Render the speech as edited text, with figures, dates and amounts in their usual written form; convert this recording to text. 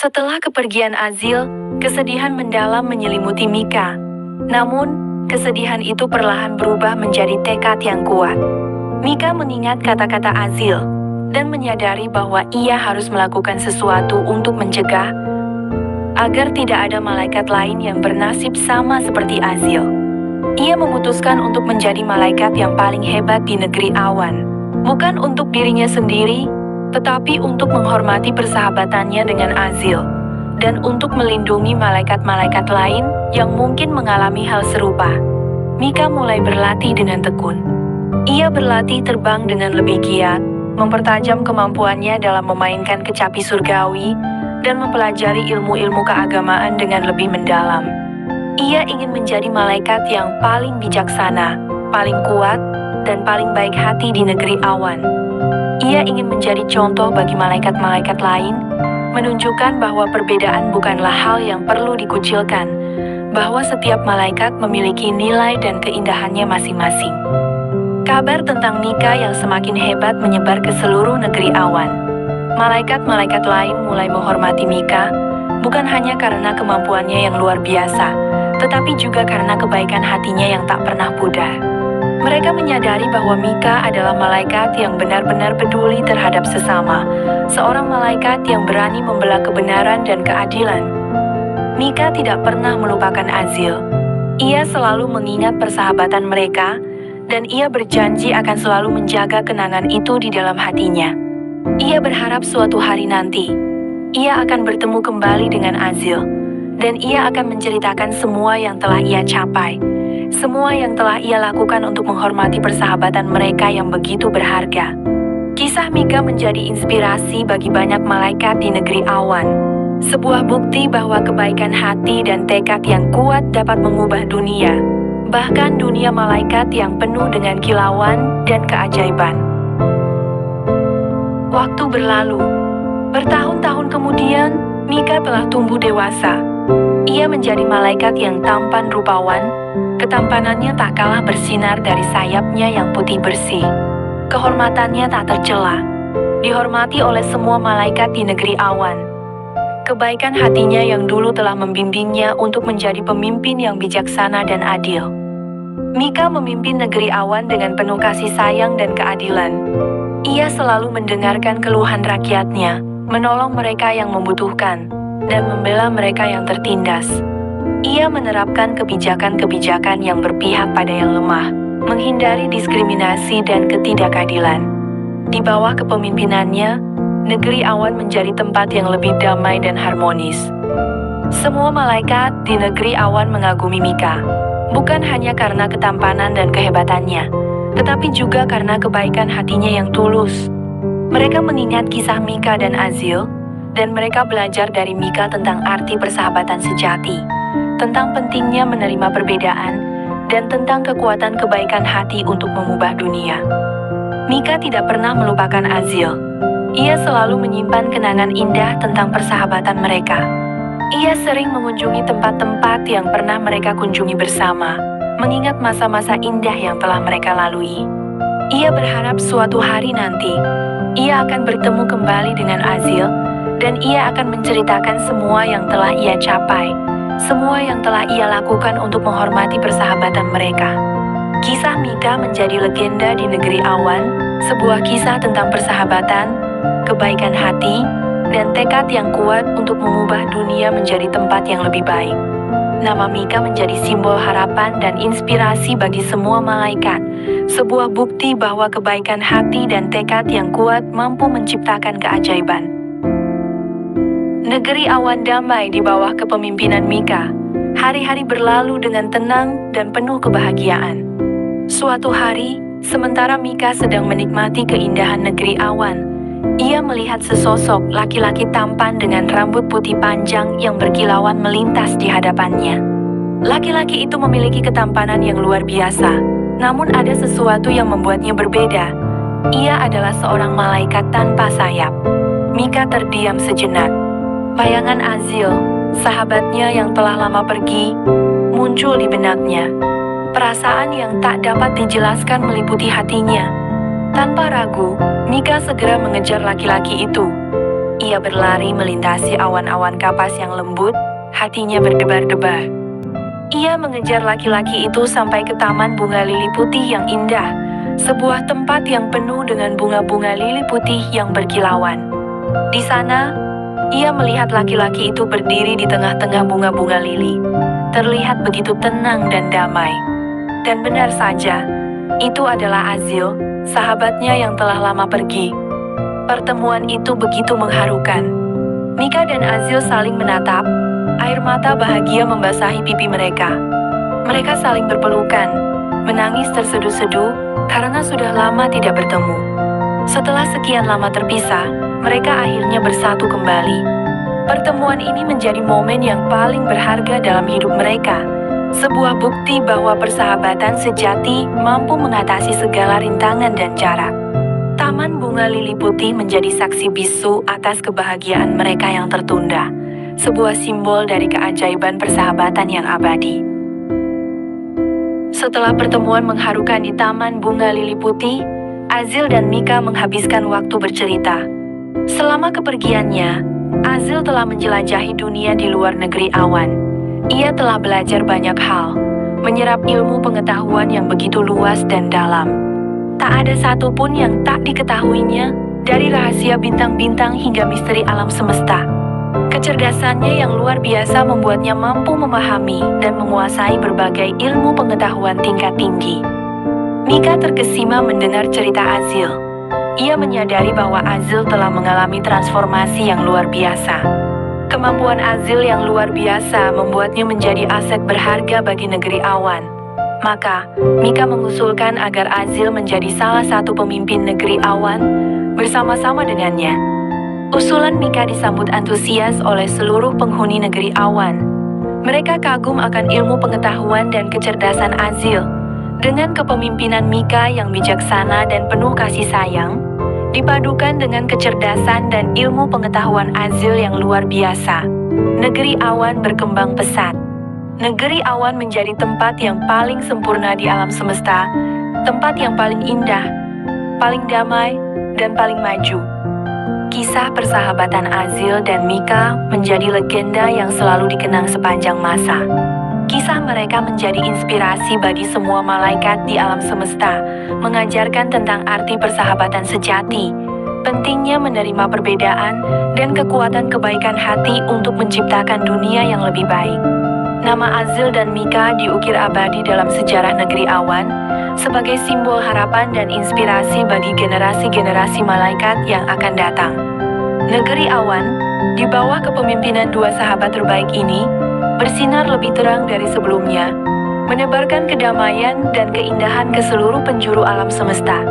Setelah kepergian Azil, kesedihan mendalam menyelimuti Mika. Namun, kesedihan itu perlahan berubah menjadi tekad yang kuat. Mika mengingat kata-kata Azil dan menyadari bahwa ia harus melakukan sesuatu untuk mencegah agar tidak ada malaikat lain yang bernasib sama seperti Azil. Ia memutuskan untuk menjadi malaikat yang paling hebat di negeri awan, bukan untuk dirinya sendiri, tetapi untuk menghormati persahabatannya dengan Azil, dan untuk melindungi malaikat-malaikat lain yang mungkin mengalami hal serupa. Mika mulai berlatih dengan tekun. Ia berlatih terbang dengan lebih giat, mempertajam kemampuannya dalam memainkan kecapi surgawi, dan mempelajari ilmu-ilmu keagamaan dengan lebih mendalam. Ia ingin menjadi malaikat yang paling bijaksana, paling kuat, dan paling baik hati di negeri awan. Ia ingin menjadi contoh bagi malaikat-malaikat lain, menunjukkan bahwa perbedaan bukanlah hal yang perlu dikucilkan, bahwa setiap malaikat memiliki nilai dan keindahannya masing-masing. Kabar tentang Mika yang semakin hebat menyebar ke seluruh negeri awan. Malaikat-malaikat lain mulai menghormati Mika, bukan hanya karena kemampuannya yang luar biasa, tetapi juga karena kebaikan hatinya yang tak pernah pudar. Mereka menyadari bahwa Mika adalah malaikat yang benar-benar peduli terhadap sesama, seorang malaikat yang berani membela kebenaran dan keadilan. Mika tidak pernah melupakan Azil. Ia selalu mengingat persahabatan mereka, dan ia berjanji akan selalu menjaga kenangan itu di dalam hatinya. Ia berharap suatu hari nanti, ia akan bertemu kembali dengan Azil, dan ia akan menceritakan semua yang telah ia capai. Semua yang telah ia lakukan untuk menghormati persahabatan mereka yang begitu berharga. Kisah Mika menjadi inspirasi bagi banyak malaikat di negeri awan. Sebuah bukti bahwa kebaikan hati dan tekad yang kuat dapat mengubah dunia. Bahkan dunia malaikat yang penuh dengan kilauan dan keajaiban. Waktu berlalu. Bertahun-tahun kemudian, Mika telah tumbuh dewasa. Ia menjadi malaikat yang tampan rupawan. Ketampanannya tak kalah bersinar dari sayapnya yang putih bersih. Kehormatannya tak tercela, dihormati oleh semua malaikat di negeri awan. Kebaikan hatinya yang dulu telah membimbingnya untuk menjadi pemimpin yang bijaksana dan adil. Mika memimpin negeri awan dengan penuh kasih sayang dan keadilan. Ia selalu mendengarkan keluhan rakyatnya, menolong mereka yang membutuhkan, dan membela mereka yang tertindas. Ia menerapkan kebijakan-kebijakan yang berpihak pada yang lemah, menghindari diskriminasi dan ketidakadilan. Di bawah kepemimpinannya, negeri awan menjadi tempat yang lebih damai dan harmonis. Semua malaikat di negeri awan mengagumi Mika, bukan hanya karena ketampanan dan kehebatannya, tetapi juga karena kebaikan hatinya yang tulus. Mereka mengingat kisah Mika dan Azil, dan mereka belajar dari Mika tentang arti persahabatan sejati, tentang pentingnya menerima perbedaan, dan tentang kekuatan kebaikan hati untuk mengubah dunia. Mika tidak pernah melupakan Azil. Ia selalu menyimpan kenangan indah tentang persahabatan mereka. Ia sering mengunjungi tempat-tempat yang pernah mereka kunjungi bersama, mengingat masa-masa indah yang telah mereka lalui. Ia berharap suatu hari nanti, ia akan bertemu kembali dengan Azil, dan ia akan menceritakan semua yang telah ia capai, semua yang telah ia lakukan untuk menghormati persahabatan mereka. Kisah Mika menjadi legenda di negeri awan, sebuah kisah tentang persahabatan, kebaikan hati, dan tekad yang kuat untuk mengubah dunia menjadi tempat yang lebih baik. Nama Mika menjadi simbol harapan dan inspirasi bagi semua malaikat, sebuah bukti bahwa kebaikan hati dan tekad yang kuat mampu menciptakan keajaiban. Negeri awan damai di bawah kepemimpinan Mika. Hari-hari berlalu dengan tenang dan penuh kebahagiaan. Suatu hari, sementara Mika sedang menikmati keindahan negeri awan, ia melihat sesosok laki-laki tampan dengan rambut putih panjang yang berkilauan melintas di hadapannya. Laki-laki itu memiliki ketampanan yang luar biasa, namun ada sesuatu yang membuatnya berbeda. Ia adalah seorang malaikat tanpa sayap. Mika terdiam sejenak. Bayangan Azil, sahabatnya yang telah lama pergi, muncul di benaknya. Perasaan yang tak dapat dijelaskan meliputi hatinya. Tanpa ragu, Mika segera mengejar laki-laki itu. Ia berlari melintasi awan-awan kapas yang lembut, hatinya berdebar-debar. Ia mengejar laki-laki itu sampai ke taman bunga lili putih yang indah, sebuah tempat yang penuh dengan bunga-bunga lili putih yang berkilauan. Di sana, ia melihat laki-laki itu berdiri di tengah-tengah bunga-bunga lili. Terlihat begitu tenang dan damai. Dan benar saja, itu adalah Azil, sahabatnya yang telah lama pergi. Pertemuan itu begitu mengharukan. Mika dan Azil saling menatap, air mata bahagia membasahi pipi mereka. Mereka saling berpelukan, menangis terseduh-seduh karena sudah lama tidak bertemu. Setelah sekian lama terpisah, mereka akhirnya bersatu kembali. Pertemuan ini menjadi momen yang paling berharga dalam hidup mereka. Sebuah bukti bahwa persahabatan sejati mampu mengatasi segala rintangan dan jarak. Taman bunga lili putih menjadi saksi bisu atas kebahagiaan mereka yang tertunda. Sebuah simbol dari keajaiban persahabatan yang abadi. Setelah pertemuan mengharukan di Taman Bunga Lili Putih, Azil dan Mika menghabiskan waktu bercerita. Selama kepergiannya, Azil telah menjelajahi dunia di luar negeri awan. Ia telah belajar banyak hal, menyerap ilmu pengetahuan yang begitu luas dan dalam. Tak ada satupun yang tak diketahuinya, dari rahasia bintang-bintang hingga misteri alam semesta. Kecerdasannya yang luar biasa membuatnya mampu memahami dan menguasai berbagai ilmu pengetahuan tingkat tinggi. Mika terkesima mendengar cerita Azil. Ia menyadari bahwa Azil telah mengalami transformasi yang luar biasa. Kemampuan Azil yang luar biasa membuatnya menjadi aset berharga bagi negeri awan. Maka, Mika mengusulkan agar Azil menjadi salah satu pemimpin negeri awan bersama-sama dengannya. Usulan Mika disambut antusias oleh seluruh penghuni negeri awan. Mereka kagum akan ilmu pengetahuan dan kecerdasan Azil. Dengan kepemimpinan Mika yang bijaksana dan penuh kasih sayang, dipadukan dengan kecerdasan dan ilmu pengetahuan Azil yang luar biasa, negeri awan berkembang pesat. Negeri awan menjadi tempat yang paling sempurna di alam semesta, tempat yang paling indah, paling damai, dan paling maju. Kisah persahabatan Azil dan Mika menjadi legenda yang selalu dikenang sepanjang masa. Kisah mereka menjadi inspirasi bagi semua malaikat di alam semesta, mengajarkan tentang arti persahabatan sejati, pentingnya menerima perbedaan, dan kekuatan kebaikan hati untuk menciptakan dunia yang lebih baik. Nama Azil dan Mika diukir abadi dalam sejarah negeri awan, sebagai simbol harapan dan inspirasi bagi generasi-generasi malaikat yang akan datang. Negeri awan, di bawah kepemimpinan dua sahabat terbaik ini, bersinar lebih terang dari sebelumnya, menebarkan kedamaian dan keindahan ke seluruh penjuru alam semesta.